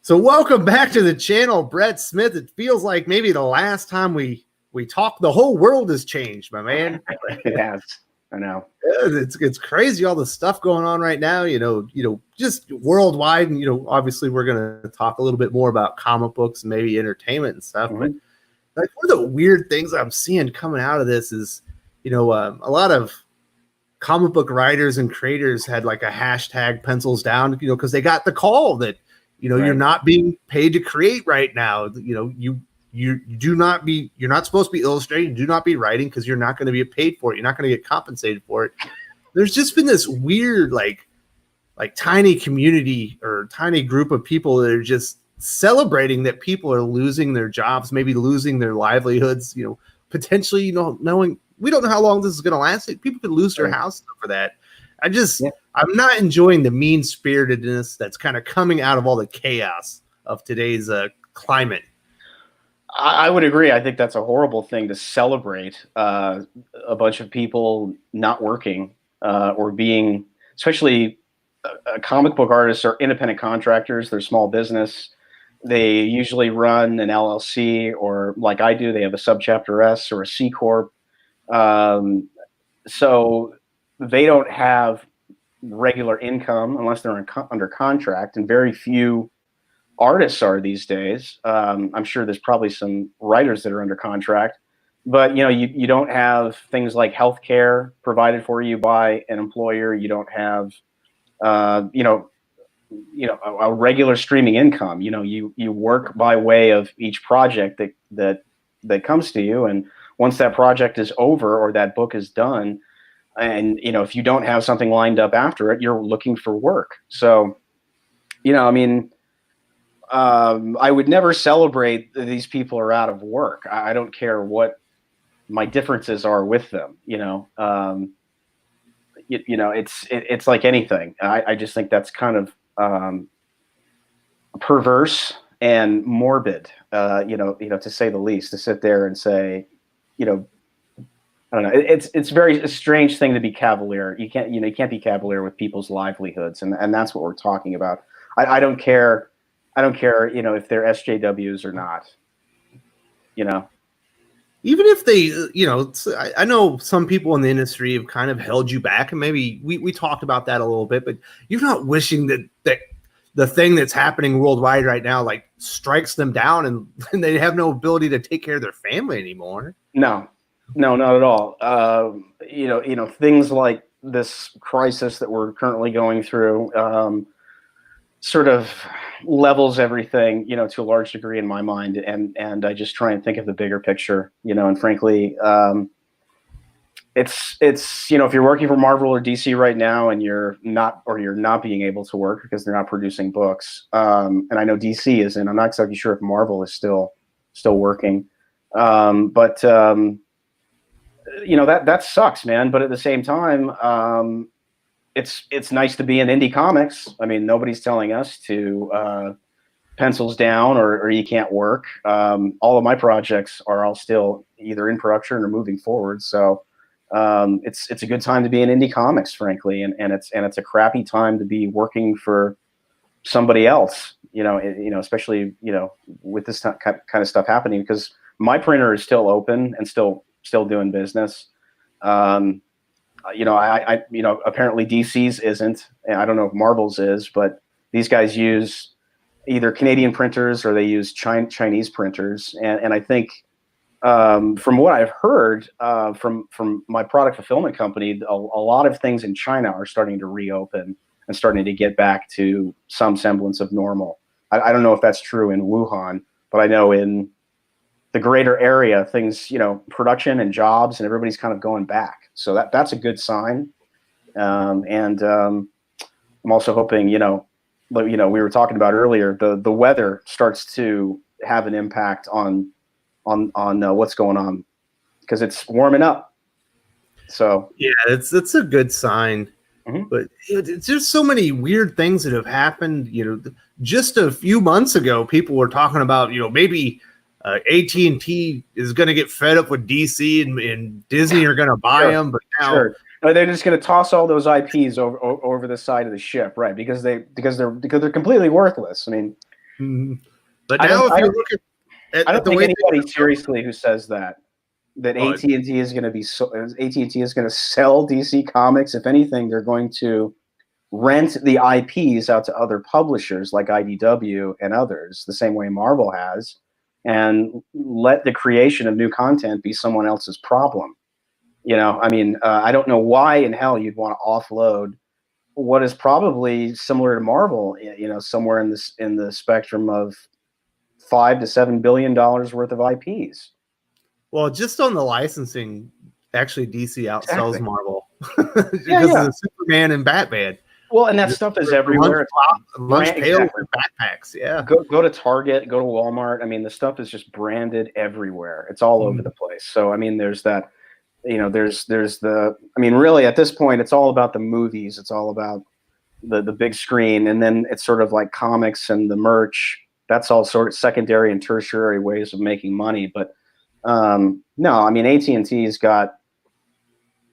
So welcome back to the channel, Brett Smith. It feels like maybe the last time we talked, the whole world has changed, my man. It has. I know. It's crazy all the stuff going on right now. Just worldwide, and obviously we're gonna talk a little bit more about comic books and maybe entertainment and stuff. Mm-hmm. But like one of the weird things I'm seeing coming out of this is, a lot of comic book writers and creators had like a hashtag pencils down, because they got the call that. Right. You're not being paid to create right now. You're not supposed to be illustrating. You do not be writing because you're not going to be paid for it. You're not going to get compensated for it. There's just been this weird, like tiny community or tiny group of people that are just celebrating that people are losing their jobs, maybe losing their livelihoods, potentially, knowing we don't know how long this is going to last. People could lose their house for that. I'm not enjoying the mean-spiritedness that's kind of coming out of all the chaos of today's climate. I would agree. I think that's a horrible thing to celebrate a bunch of people not working or being, especially comic book artists are independent contractors. They're small business. They usually run an LLC, or like I do, they have a subchapter S or a C Corp. So they don't have regular income unless they're under contract, and very few artists are these days. I'm sure there's probably some writers that are under contract, but you don't have things like healthcare provided for you by an employer. You don't have a regular streaming income. You work by way of each project that comes to you, and once that project is over or that book is done, and if you don't have something lined up after it, you're looking for work. So I would never celebrate that these people are out of work. I don't care what my differences are with them. It's like anything. I just think that's kind of perverse and morbid, to say the least, to sit there and say, I don't know. It's a strange thing to be cavalier. You can't be cavalier with people's livelihoods, and that's what we're talking about. I don't care. I don't care, if they're SJWs or not. Even if they, I know some people in the industry have kind of held you back, and maybe we talked about that a little bit, but you're not wishing that the thing that's happening worldwide right now, like, strikes them down and they have no ability to take care of their family anymore. No, not at all. Things like this crisis that we're currently going through sort of levels everything, to a large degree in my mind. And I just try and think of the bigger picture, and frankly, it's if you're working for Marvel or DC right now and you're not being able to work because they're not producing books. And I know DC isn't. I'm not exactly sure if Marvel is still working. But that sucks, man. But at the same time, it's nice to be in indie comics. I mean, nobody's telling us to pencils down or you can't work. All of my projects are all still either in production or moving forward. So it's a good time to be in indie comics, frankly, and it's a crappy time to be working for somebody else. Especially with this kind of stuff happening, because my printer is still open and still doing business. Apparently DC's isn't, and I don't know if Marvel's is, but these guys use either Canadian printers or they use Chinese printers. And I think from what I've heard from my product fulfillment company, a lot of things in China are starting to reopen and starting to get back to some semblance of normal. I don't know if that's true in Wuhan, but I know in the greater area, things, production and jobs and everybody's kind of going back. So that's a good sign. And I'm also hoping, we were talking about earlier, the weather starts to have an impact on what's going on, because it's warming up. So yeah, it's a good sign. Mm-hmm. But it's just so many weird things that have happened. Just a few months ago, people were talking about, maybe AT&T is going to get fed up with DC and Disney are going to buy them. But now they're just going to toss all those IPs over the side of the ship, right? Because they're completely worthless. I mean, Mhm. But I now, don't, if I you don't, look I don't the think way anybody seriously who says that oh, AT&T is going to be AT&T is going to sell DC Comics. If anything, they're going to rent the IPs out to other publishers like IDW and others, the same way Marvel has, and let the creation of new content be someone else's problem. I mean, I don't know why in hell you'd want to offload what is probably similar to Marvel, somewhere in the spectrum of $5 to $7 billion worth of IPs. well, just on the licensing, actually, DC outsells Exactly. Marvel Yeah, because of yeah. the Superman and Batman. Well, and that stuff is everywhere. It's Lunch pails exactly. and backpacks. Yeah. Go to Target, go to Walmart. I mean, the stuff is just branded everywhere. It's all over the place. So, I mean, there's that. There's the. I mean, really, at this point, it's all about the movies. It's all about the big screen, and then it's sort of like comics and the merch. That's all sort of secondary and tertiary ways of making money. But no, I mean, AT&T's got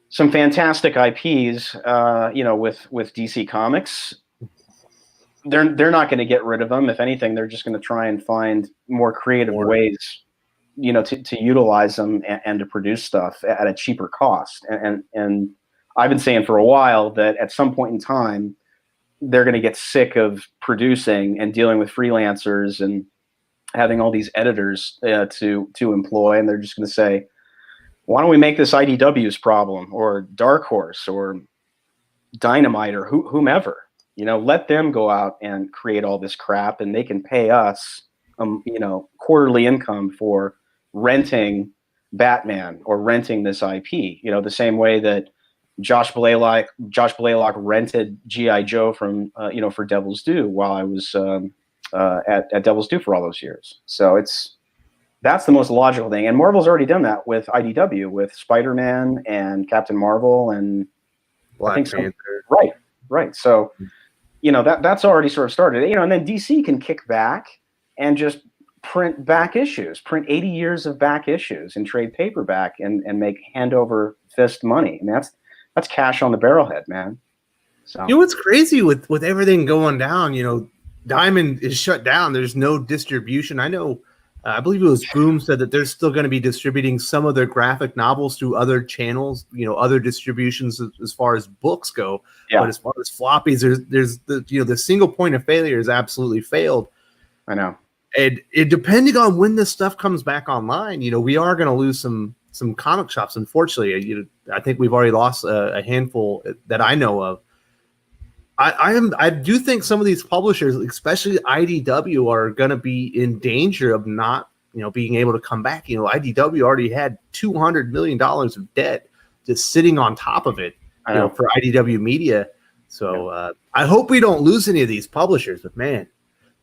some fantastic IPs. With DC Comics. They're not going to get rid of them. If anything, they're just going to try and find more creative ways, to utilize them and to produce stuff at a cheaper cost. And I've been saying for a while that at some point in time, they're going to get sick of producing and dealing with freelancers and having all these editors to employ, and they're just going to say, why don't we make this IDW's problem, or Dark Horse, or Dynamite, or whomever? Let them go out and create all this crap, and they can pay us, quarterly income for renting Batman or renting this IP. The same way that Josh Blaylock rented GI Joe from for Devil's Due while I was at Devil's Due for all those years. So that's the most logical thing, and Marvel's already done that with IDW, with Spider-Man and Captain Marvel and Black Panther. Right. So, that's already sort of started, and then DC can kick back and just print 80 years of back issues and trade paperback and make hand over fist money. I mean, that's cash on the barrelhead, man. So, What's crazy with everything going down, Diamond is shut down. There's no distribution. I know, I believe it was Boom said that they're still going to be distributing some of their graphic novels through other channels, other distributions as far as books go. Yeah. But as far as floppies, there's the single point of failure has absolutely failed. I know. And depending on when this stuff comes back online, we are going to lose some comic shops. Unfortunately, I think we've already lost a handful that I know of. I do think some of these publishers, especially IDW, are going to be in danger of not, being able to come back. IDW already had $200 million of debt just sitting on top of it, for IDW Media. So I hope we don't lose any of these publishers, but man,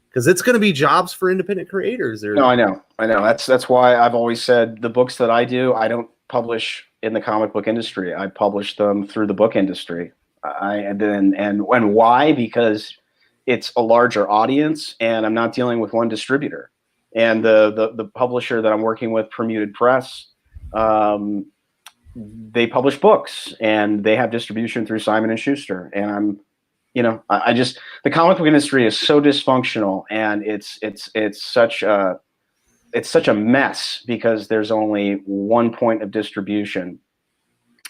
because it's going to be jobs for independent creators. No, I know. That's why I've always said the books that I do, I don't publish in the comic book industry. I publish them through the book industry. And why? Because it's a larger audience, and I'm not dealing with one distributor. And the publisher that I'm working with, Permuted Press, they publish books, and they have distribution through Simon and Schuster. And I just, the comic book industry is so dysfunctional, and it's such a mess because there's only one point of distribution.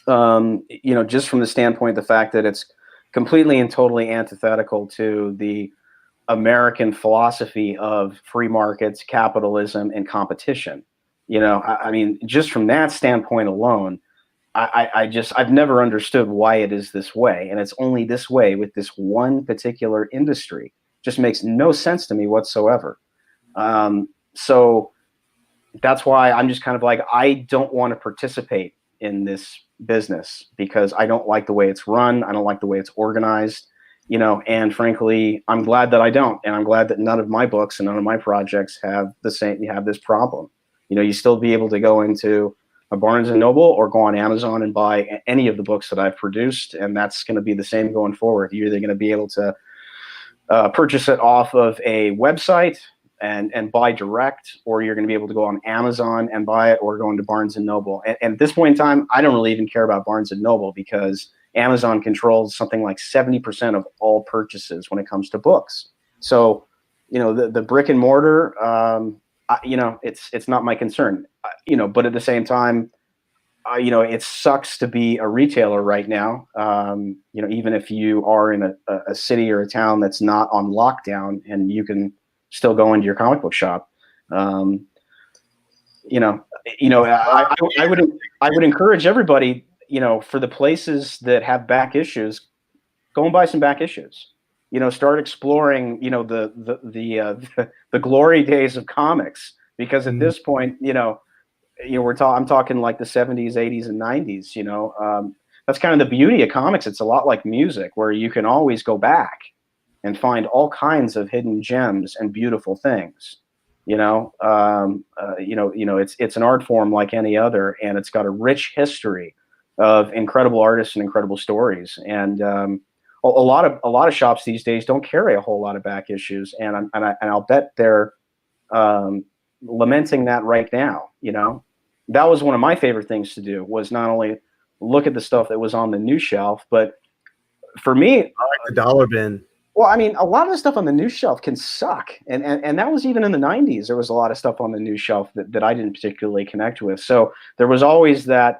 Just from the standpoint, the fact that it's completely and totally antithetical to the American philosophy of free markets, capitalism, and competition. I mean, just from that standpoint alone, I've never understood why it is this way. And it's only this way with this one particular industry. Just makes no sense to me whatsoever. So that's why I'm just kind of like, I don't want to participate in this business because I don't like the way it's run. I don't like the way it's organized, and frankly, I'm glad that I don't. And I'm glad that none of my books and none of my projects have this problem. You still be able to go into a Barnes and Noble or go on Amazon and buy any of the books that I've produced. And that's going to be the same going forward. You're either going to be able to purchase it off of a website and buy direct, or you're going to be able to go on Amazon and buy it, or go into Barnes and Noble. And at this point in time, I don't really even care about Barnes and Noble because Amazon controls something like 70% of all purchases when it comes to books. So the brick and mortar, it's not my concern, but at the same time, it sucks to be a retailer right now. Even if you are in a city or a town that's not on lockdown and you can still go into your comic book shop. I would encourage everybody, for the places that have back issues, go and buy some back issues. Start exploring, the glory days of comics, because at this point, I'm talking like the 70s, 80s, and 90s. That's kind of the beauty of comics. It's a lot like music, where you can always go back and find all kinds of hidden gems and beautiful things. It's an art form like any other, and it's got a rich history of incredible artists and incredible stories. And a lot of shops these days don't carry a whole lot of back issues, and I'll bet they're lamenting that right now. That was one of my favorite things to do, was not only look at the stuff that was on the new shelf, but for me, I like the dollar bin. Well, I mean, a lot of the stuff on the new shelf can suck, and that was even in the 90s. There was a lot of stuff on the new shelf that I didn't particularly connect with. So there was always that,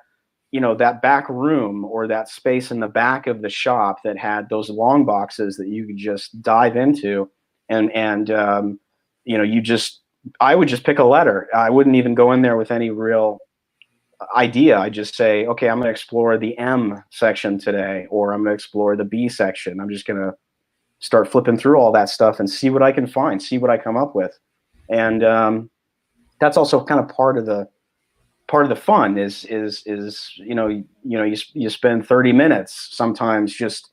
that back room or that space in the back of the shop that had those long boxes that you could just dive into, and I would just pick a letter. I wouldn't even go in there with any real idea. I just say, okay, I'm going to explore the M section today, or I'm going to explore the B section. I'm just going to start flipping through all that stuff and see what I can find, see what I come up with. And that's also kind of part of the fun is you spend 30 minutes sometimes just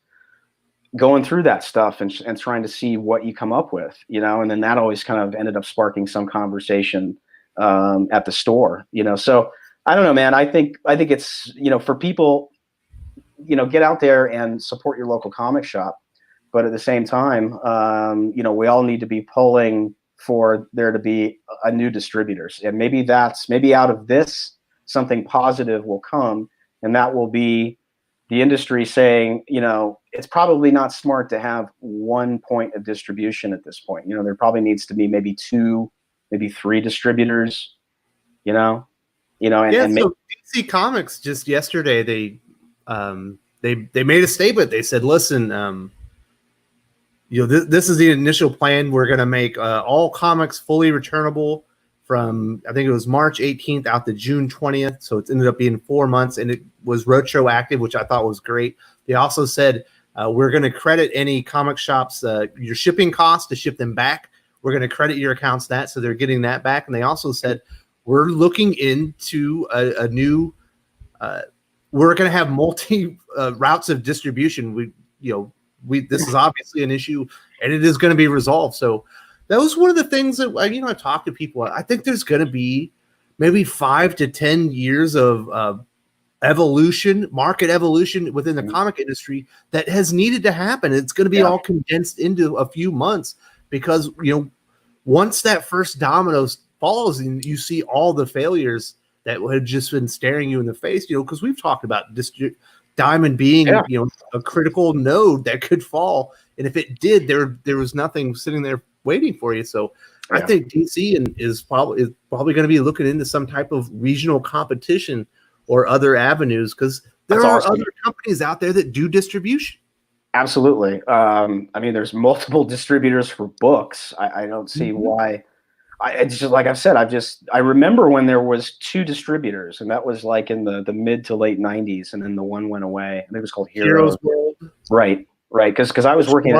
going through that stuff and trying to see what you come up with, and then that always kind of ended up sparking some conversation at the store, so I don't know, man. I think it's, for people, get out there and support your local comic shop. But at the same time, we all need to be pulling for there to be a new distributors. And maybe out of this, something positive will come. And that will be the industry saying, it's probably not smart to have one point of distribution at this point. There probably needs to be maybe 2, maybe 3 distributors, and so DC Comics just yesterday, they made a statement. They said, listen, this is the initial plan. We're going to make all comics fully returnable from, I think it was March 18th out to June 20th. So it ended up being 4 months, and it was retroactive, which I thought was great. They also said, we're going to credit any comic shops, your shipping costs to ship them back. We're going to credit your accounts that, so they're getting that back. And they also said, we're looking into a new, we're going to have multi routes of distribution. This is obviously an issue, and it is going to be resolved. So that was one of the things that I talk to people. I think there's going to be maybe 5 to 10 years of evolution, market evolution within the comic industry that has needed to happen. It's going to be all condensed into a few months, because once that first domino falls and you see all the failures that had just been staring you in the face, because we've talked about Diamond being a critical node that could fall, and if it did, there was nothing sitting there waiting for you. So I think DC is probably going to be looking into some type of regional competition or other avenues, because there are other companies out there that do distribution. Absolutely. I mean, there's multiple distributors for books. I don't see why. It's just like I've said. I remember when there was 2 distributors, and that was like in the mid to late 90s, and then the one went away. I think it was called Heroes World. Right. Because I was working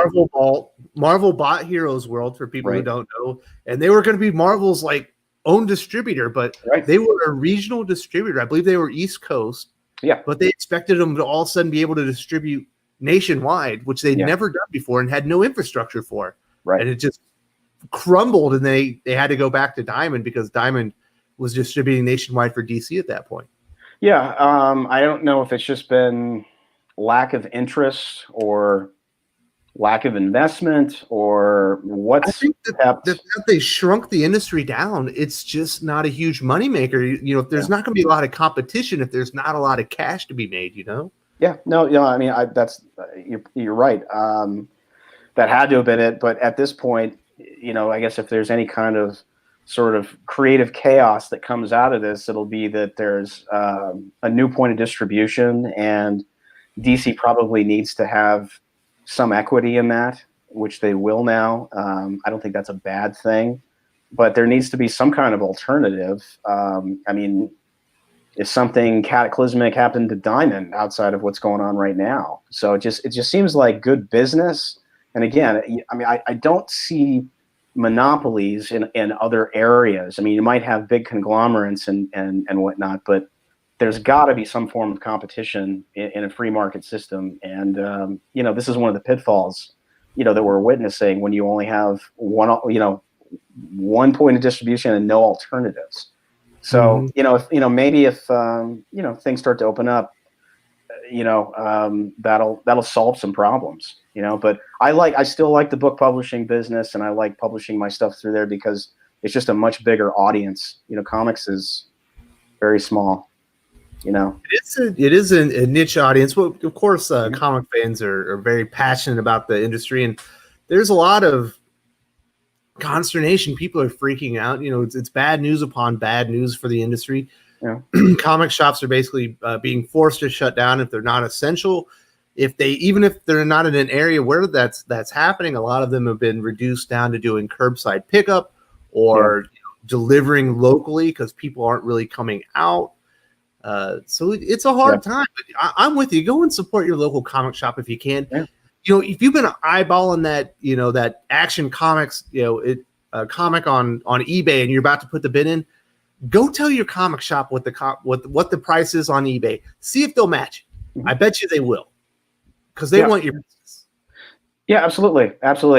Marvel bought Heroes World, for people who don't know, and they were going to be Marvel's own distributor, but they were a regional distributor. I believe they were East Coast. Yeah. But they expected them to all of a sudden be able to distribute nationwide, which they'd never done before and had no infrastructure for. Right. And it just crumbled, and they had to go back to Diamond, because Diamond was distributing nationwide for DC at that point. Yeah. I don't know if it's just been lack of interest or lack of investment or what's. I think that they shrunk the industry down. It's just not a huge moneymaker. If there's not going to be a lot of competition, if there's not a lot of cash to be made, Yeah, no, I mean, you're right. That had to have been it. But at this point, I guess if there's any kind of sort of creative chaos that comes out of this, it'll be that there's a new point of distribution, and DC probably needs to have some equity in that, which they will now. I don't think that's a bad thing, but there needs to be some kind of alternative. I mean, if something cataclysmic happened to Diamond outside of what's going on right now, so it just seems like good business. And again, I mean, I don't see monopolies in other areas. I mean, you might have big conglomerates and whatnot, but there's got to be some form of competition in a free market system. And this is one of the pitfalls, that we're witnessing when you only have one point of distribution and no alternatives. So maybe if things start to open up, that'll solve some problems. But I still like the book publishing business, and I like publishing my stuff through there because it's just a much bigger audience. Comics is very small. It is a niche audience. Well, of course, comic fans are very passionate about the industry, and there's a lot of consternation. People are freaking out. It's bad news upon bad news for the industry. Yeah. Comic shops are basically being forced to shut down if they're not essential. Even if they're not in an area where that's happening, a lot of them have been reduced down to doing curbside pickup or delivering locally because people aren't really coming out. So it's a hard time. But I'm with you. Go and support your local comic shop if you can. Yeah. If you've been eyeballing that, that Action Comics, comic on eBay, and you're about to put the bid in, go tell your comic shop what the price is on eBay. See if they'll match it. I bet you they will, because they want your business. Yeah, absolutely.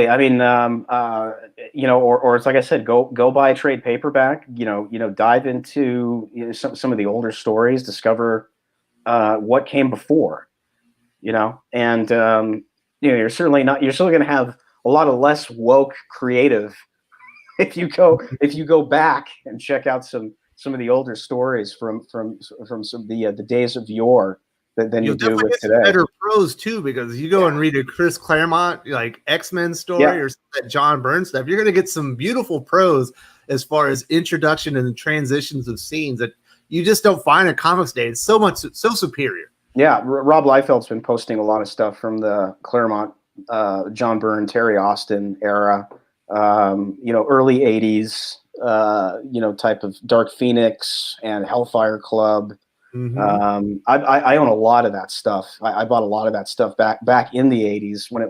I mean, or it's like I said, go buy a trade paperback. Dive into some of the older stories, discover what came before. And you're still going to have a lot of less woke creative if you go back and check out some of the older stories from some of the days of yore than you do with today. Better prose too, because you go and read a Chris Claremont like X-Men story or that John Byrne stuff, you're going to get some beautiful prose as far as introduction and transitions of scenes that you just don't find in comics today. It's so superior. Yeah, Rob Liefeld's been posting a lot of stuff from the Claremont, John Byrne, Terry Austin era, early 80s, type of Dark Phoenix and Hellfire Club. Mm-hmm. I own a lot of that stuff. I bought a lot of that stuff back in the 80s when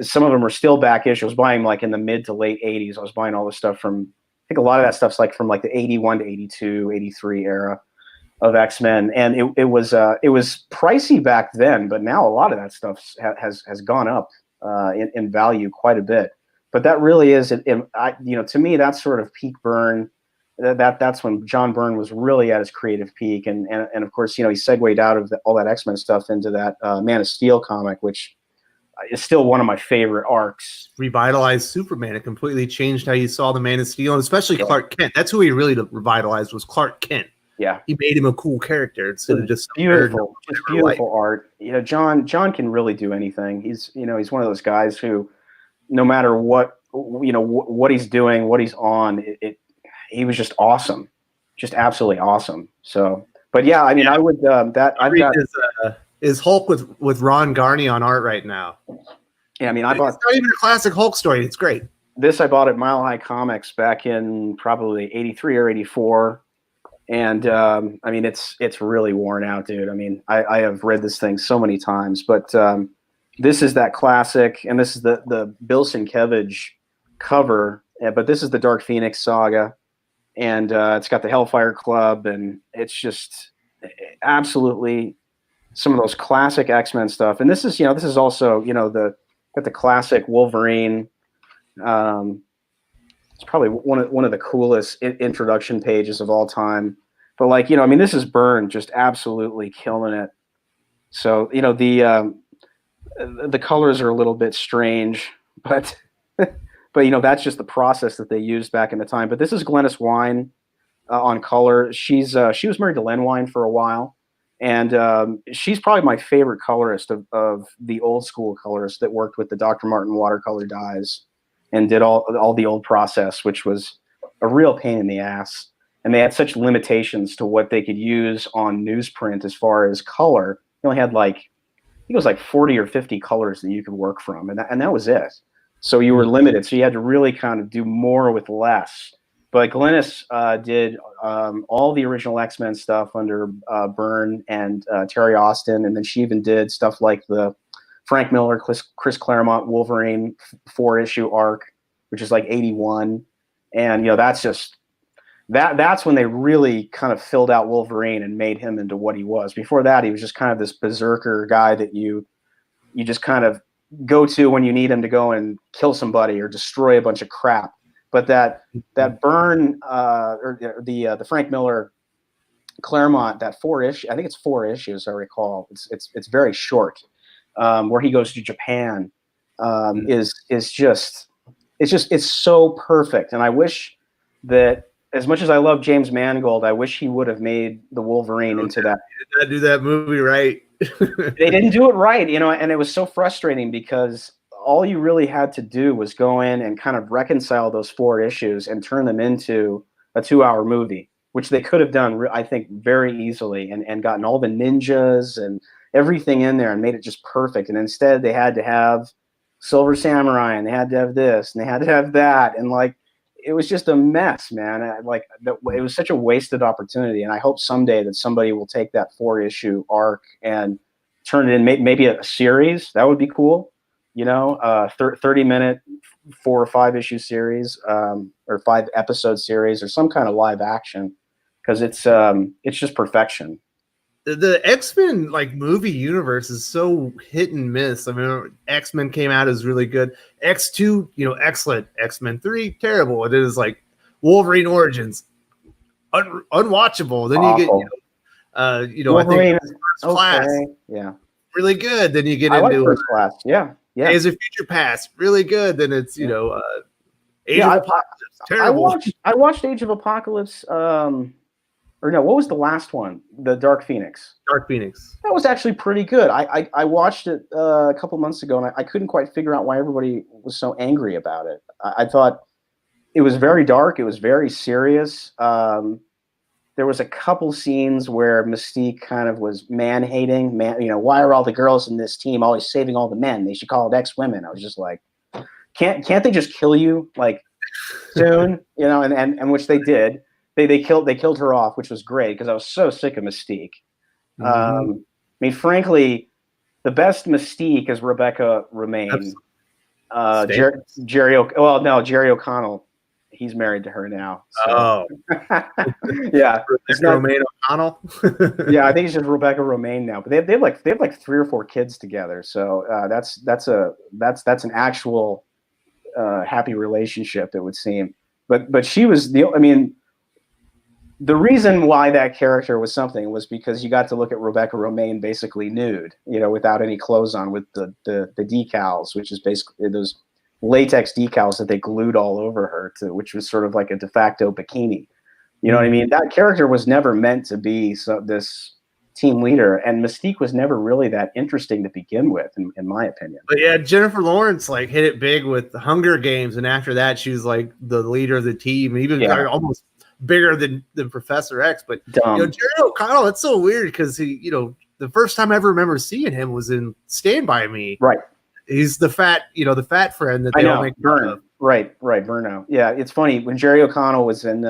some of them are still back issues. I was buying like in the mid to late 80s. I was buying all this stuff from, I think a lot of that stuff's like from like the 81 to 82, 83 era of X-Men. And it was pricey back then, but now a lot of that stuff has gone up in value quite a bit. But that really is, to me, that's sort of peak Byrne. That's when John Byrne was really at his creative peak, and of course, he segued out of all that X-Men stuff into that Man of Steel comic, which is still one of my favorite arcs. Revitalized Superman. It completely changed how you saw the Man of Steel, and especially Clark Kent. That's who he really revitalized, was Clark Kent. Yeah, he made him a cool character instead of just beautiful art. John can really do anything. He's one of those guys who, no matter what what he's doing, what he's on, he was just awesome, just absolutely awesome. So, but yeah, I mean, I would I've got is Hulk with Ron Garney on art right now. Yeah, I mean, it's not even a classic Hulk story. It's great. This I bought at Mile High Comics back in probably 83 or 84. And I mean, it's really worn out, dude. I mean, I have read this thing so many times, but this is that classic, and this is the Bill Sienkiewicz cover, but this is the Dark Phoenix saga, and it's got the Hellfire Club, and it's just absolutely some of those classic X-Men stuff. And this is also the classic Wolverine. It's probably one of the coolest introduction pages of all time. But I mean, this is Byrne just absolutely killing it. So the colors are a little bit strange, but that's just the process that they used back in the time. But this is Glennis Wine on color. She was married to Len Wein for a while, and she's probably my favorite colorist of the old school colorists that worked with the Dr. Martin watercolor dyes. and did all the old process, which was a real pain in the ass. And they had such limitations to what they could use on newsprint as far as color. They only had like, I think it was like 40 or 50 colors that you could work from, and that was it. So you were limited. So you had to really kind of do more with less. But Glynis did all the original X-Men stuff under Byrne and Terry Austin, and then she even did stuff like the Frank Miller, Chris Claremont Wolverine 4-issue arc, which is like 81. And that's just that's when they really kind of filled out Wolverine and made him into what he was. Before that, he was just kind of this berserker guy that you just kind of go to when you need him to go and kill somebody or destroy a bunch of crap. But that Byrne or the Frank Miller Claremont, that 4-issue, I think it's 4 issues, I recall. It's very short, where he goes to Japan, is just it's so perfect. And I wish that, as much as I love James Mangold, I wish he would have made the Wolverine into that. They did not do that movie right. They didn't do it right, and it was so frustrating because all you really had to do was go in and kind of reconcile those 4 issues and turn them into a 2-hour movie, which they could have done, I think, very easily, and gotten all the ninjas and everything in there and made it just perfect. And instead, they had to have Silver Samurai, and they had to have this, and they had to have that, and like, it was just a mess, man. It was such a wasted opportunity. And I hope someday that somebody will take that 4-issue arc and turn it in maybe a series. That would be cool. 30-minute 4 or 5-issue series, or 5-episode series, or some kind of live action, because it's just perfection. The X-Men movie universe is so hit and miss. I mean, X-Men came out as really good. X2, excellent. X-Men 3, terrible. It is like Wolverine Origins, unwatchable. Then awful. You get, Wolverine, I think First Class, yeah, really good. Then you get I into like First Class, yeah. Days of Future Past, really good. Then it's Age of Apocalypse, terrible. I watched Age of Apocalypse. Or no, what was the last one? The Dark Phoenix. Dark Phoenix. That was actually pretty good. I watched it a couple months ago, and I couldn't quite figure out why everybody was so angry about it. I thought it was very dark. It was very serious. There was a couple scenes where Mystique kind of was man-hating. Why are all the girls in this team always saving all the men? They should call it X-Women. I was just like, can't they just kill you soon? And which they did. They killed her off, which was great because I was so sick of Mystique. I mean, frankly, the best Mystique is Rebecca Romaine. Jerry O'Connell. He's married to her now. So. Oh, yeah, Romaine O'Connell. Yeah, I think it's just Rebecca Romaine now. But they have like 3 or 4 kids together. So that's an actual happy relationship, it would seem. But she was the reason why that character was something was because you got to look at Rebecca Romaine basically nude, without any clothes on, with the decals, which is basically those latex decals that they glued all over her, which was sort of like a de facto bikini. You know what I mean? That character was never meant to be this team leader, and Mystique was never really that interesting to begin with, in my opinion. But yeah, Jennifer Lawrence hit it big with the Hunger Games, and after that, she was like the leader of the team, even almost bigger than Professor X. But Jerry O'Connell, it's so weird because he, the first time I ever remember seeing him was in Stand By Me. Right. He's the fat friend that they all make fun of. Right, Bruno. Yeah, it's funny when Jerry O'Connell was in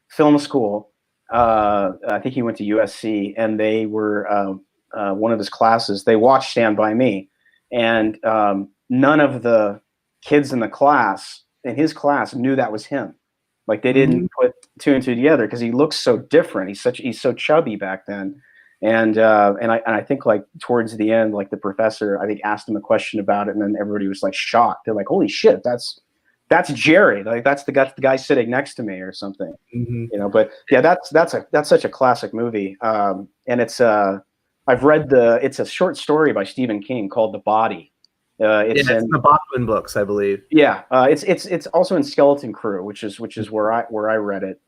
film school. I think he went to USC, and they were one of his classes. They watched Stand By Me, and none of the kids in his class knew that was him. Like they didn't put 2 and 2 together because he looks so different. He's so chubby back then, and I think like towards the end, like the professor I think asked him a question about it, and then everybody was like shocked. They're like, "Holy shit, that's Jerry! Like that's the guy sitting next to me or something." But yeah, that's such a classic movie. And it's I've read it's a short story by Stephen King called The Body. It's in the Bachman books, I believe. Yeah, it's also in Skeleton Crew, which is where I read it.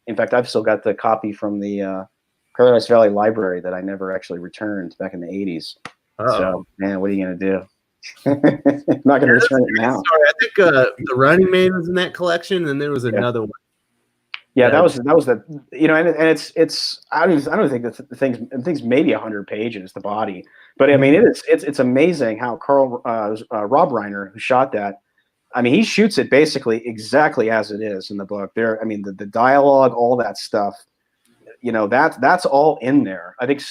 In fact, I've still got the copy from the Paradise Valley Library that I never actually returned back in the 80s. So, man, what are you gonna do? Not going to return it now. Story. I think the Running Man was in that collection, and there was another one. Yeah, that was the and it's I don't think that the thing's maybe 100 pages, the body, but I mean it's amazing how Rob Reiner, who shot that, I mean he shoots it basically exactly as it is in the book. There, I mean the dialogue, all that stuff, that's all in there. I think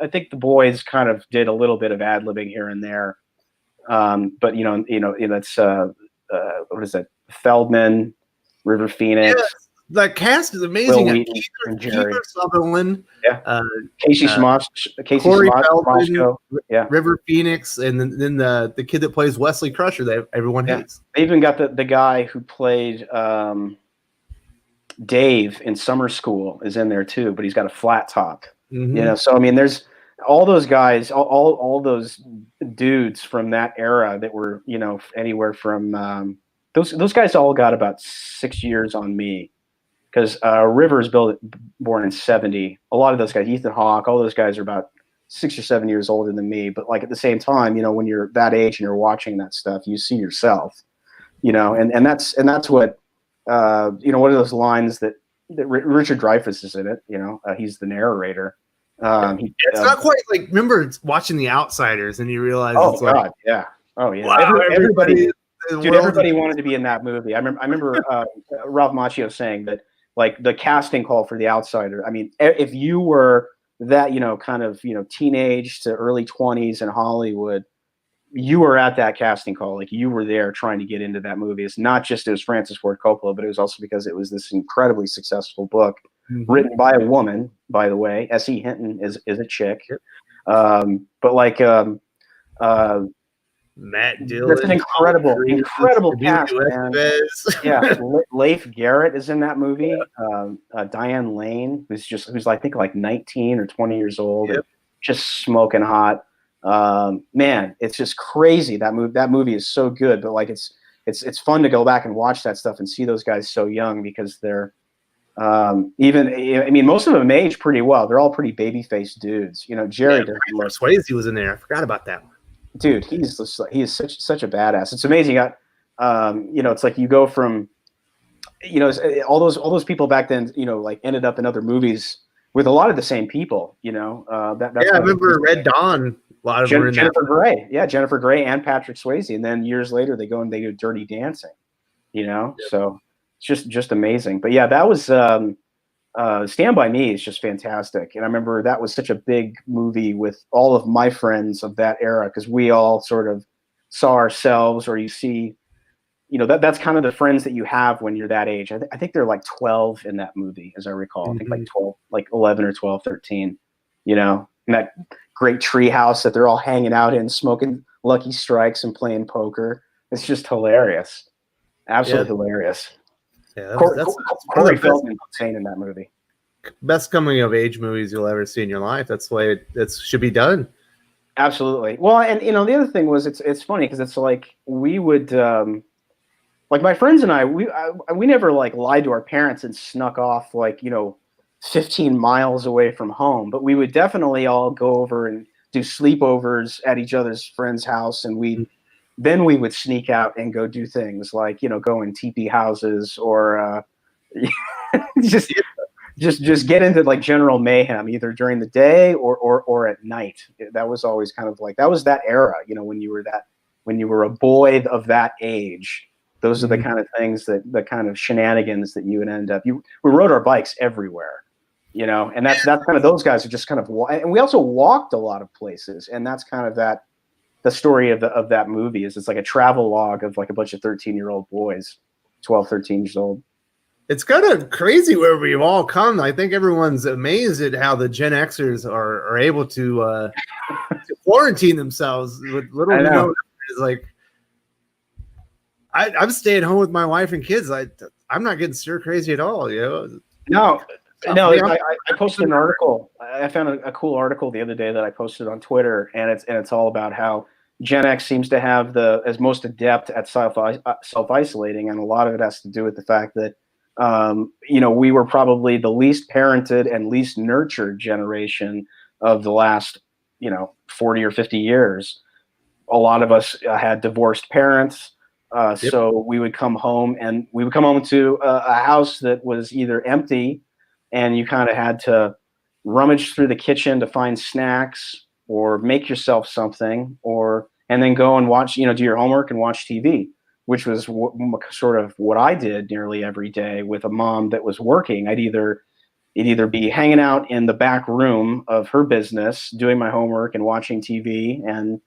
I think the boys kind of did a little bit of ad-libbing here and there, but it's what is it, Feldman, River Phoenix. Yes, the cast is amazing. Kiefer Sutherland, Casey Corey Feldman, yeah, River Phoenix, and then the kid that plays Wesley Crusher that everyone hates. They even got the guy who played Dave in Summer School is in there too, but he's got a flat top. So I mean, there's all those guys, all those dudes from that era that were anywhere from those guys all got about 6 years on me, because River's born in 70. A lot of those guys, Ethan Hawke, all those guys are about 6 or 7 years older than me. But like at the same time, when you're that age and you're watching that stuff, you see yourself, and that's what one of those lines that Richard Dreyfuss is in it. He's the narrator. It's not quite like, remember watching The Outsiders and you realize yeah. Wow, everybody wanted to be in that movie. I remember Ralph Macchio saying that, like, the casting call for The Outsider, I mean, if you were that kind of teenage to early 20s in Hollywood, you were at that casting call. Like, you were there trying to get into that movie. It's not just it was Francis Ford Coppola, but it was also because it was this incredibly successful book written by a woman, by the way. S.E. Hinton is a chick. But like Matt Dillon. That's an incredible cast, man. Yeah, Leif Garrett is in that movie. Diane Lane, who's I think like 19 or 20 years old, and just smoking hot. Man, it's just crazy. That movie is so good, but like it's fun to go back and watch that stuff and see those guys so young, because they're most of them age pretty well. They're all pretty baby-faced dudes. Jerry Swayze was in there. I forgot about that one. Dude, he is such a badass. It's amazing. It's like you go from, all those people back then, like ended up in other movies with a lot of the same people. That's I remember Red Dawn. A lot of Jennifer Grey, Jennifer Grey and Patrick Swayze, and then years later they go and they do Dirty Dancing. So it's just amazing. But yeah, that was Stand By Me is just fantastic. And I remember that was such a big movie with all of my friends of that era, because we all sort of saw ourselves, or you see, that's kind of the friends that you have when you're that age. I think they're like 12 in that movie, as I recall. I think like 12, like 11 or 12, 13, in that great tree house that they're all hanging out in, smoking Lucky Strikes and playing poker. It's just hilarious. Absolutely hilarious. Yeah, Corey Feldman's insane in that movie. Best coming of age movies you'll ever see in your life. That's the way it should be done. Absolutely. Well, and the other thing was, it's funny because it's like we would like my friends and I never like lied to our parents and snuck off like 15 miles away from home, but we would definitely all go over and do sleepovers at each other's friend's house, and then we would sneak out and go do things like, go in teepee houses, or just get into like general mayhem either during the day or at night. That was always kind of like, that was that era, when you were a boy of that age. Those are the kind of things the kind of shenanigans that you would end up. We rode our bikes everywhere, and that's kind of, those guys are just kind of, and we also walked a lot of places, and that's kind of the story of that movie is it's like a travel log of like a bunch of 13-year-old boys, 12, 13 years old. It's kind of crazy where we've all come. I think everyone's amazed at how the Gen Xers are able to quarantine themselves with little to no. It's like, I'm staying home with my wife and kids. I'm not getting stir crazy at all. No. I posted an article. I found a cool article the other day that I posted on Twitter, and it's all about how Gen X seems to have as most adept at self-isolating, and a lot of it has to do with the fact that we were probably the least parented and least nurtured generation of the last 40 or 50 years. a lot of us had divorced parents. Yep. So we would come home to a house that was either empty, and you kind of had to rummage through the kitchen to find snacks or make yourself something, and then go and watch, do your homework and watch TV, which was sort of what I did nearly every day with a mom that was working. I'd either be hanging out in the back room of her business, doing my homework and watching TV and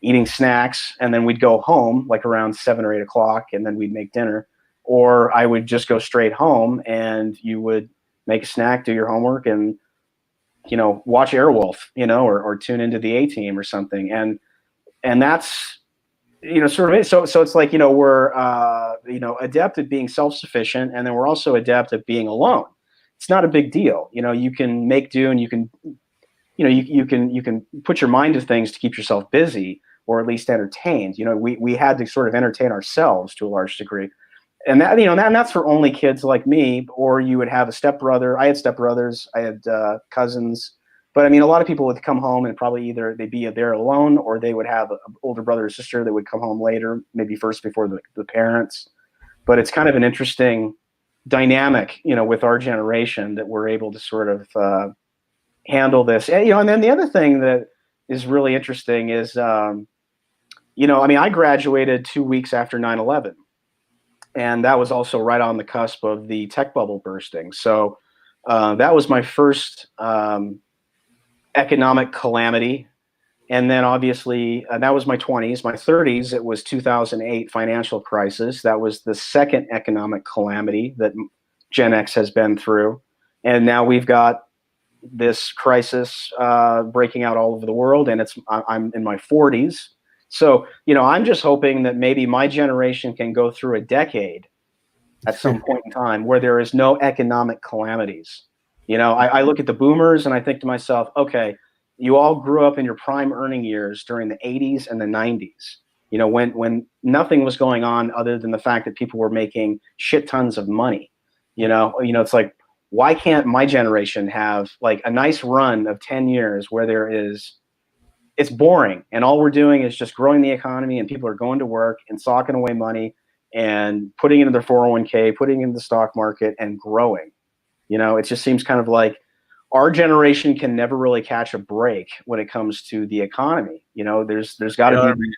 eating snacks, and then we'd go home like around 7 or 8 o'clock, and then we'd make dinner. Or I would just go straight home, and you would make a snack, do your homework, and watch Airwolf, or tune into the A-Team or something. And that's sort of it. So it's like we're adept at being self-sufficient, and then we're also adept at being alone. It's not a big deal. You can make do, and you can put your mind to things to keep yourself busy, or at least entertained. We had to sort of entertain ourselves to a large degree. And that's for only kids like me, or you would have a stepbrother. I had stepbrothers, I had cousins, but a lot of people would come home and probably either they'd be there alone, or they would have an older brother or sister that would come home later, maybe first before the parents. But it's kind of an interesting dynamic, with our generation, that we're able to sort of handle this. And then the other thing that is really interesting is, I graduated 2 weeks after 9/11. And that was also right on the cusp of the tech bubble bursting. So that was my first economic calamity. And then obviously that was my 20s. My 30s, it was 2008 financial crisis. That was the second economic calamity that Gen X has been through. And now we've got this crisis breaking out all over the world, and I'm in my 40s. So, I'm just hoping that maybe my generation can go through a decade at some point in time where there is no economic calamities. I look at the boomers and I think to myself, okay, you all grew up in your prime earning years during the 80s and the 90s, when nothing was going on other than the fact that people were making shit tons of money. It's like, why can't my generation have like a nice run of 10 years where it's boring, and all we're doing is just growing the economy, and people are going to work and socking away money and putting it into their 401k, putting it in the stock market and growing. It just seems kind of like our generation can never really catch a break when it comes to the economy. There's got to be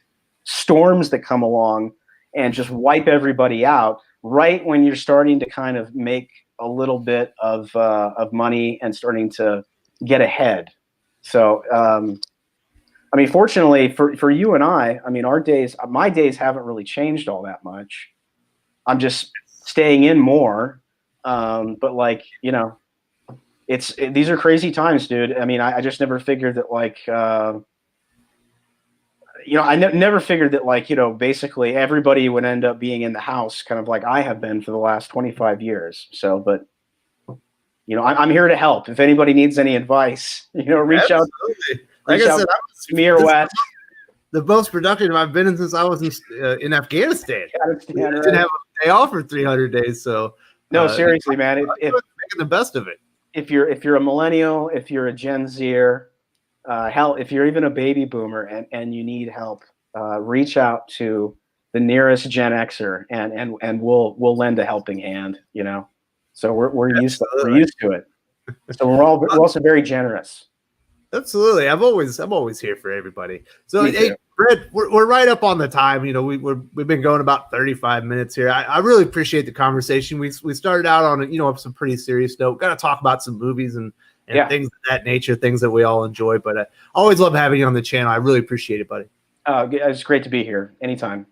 storms that come along and just wipe everybody out right when you're starting to kind of make a little bit of money and starting to get ahead. So, fortunately for you and I, my days haven't really changed all that much. I'm just staying in more. But these are crazy times, dude. I just never figured that never figured that basically everybody would end up being in the house kind of like I have been for the last 25 years. So, but I'm here to help. If anybody needs any advice, reach out. Like I said, me or Wes. The most productive I've been in since I was in Afghanistan. I didn't have a day off for 300 days. So no, seriously, man. If making the best of it. If you're a millennial, if you're a Gen Zer, hell, if you're even a baby boomer and you need help, reach out to the nearest Gen Xer and we'll lend a helping hand. So we're used to it. So we're also very generous. Absolutely. I'm always here for everybody. So, hey, Brett, we're right up on the time. We've been going about 35 minutes here. I really appreciate the conversation. We started out on some pretty serious note. Got to talk about some movies and things of that nature, things that we all enjoy. But I always love having you on the channel. I really appreciate it, buddy. It's great to be here. Anytime.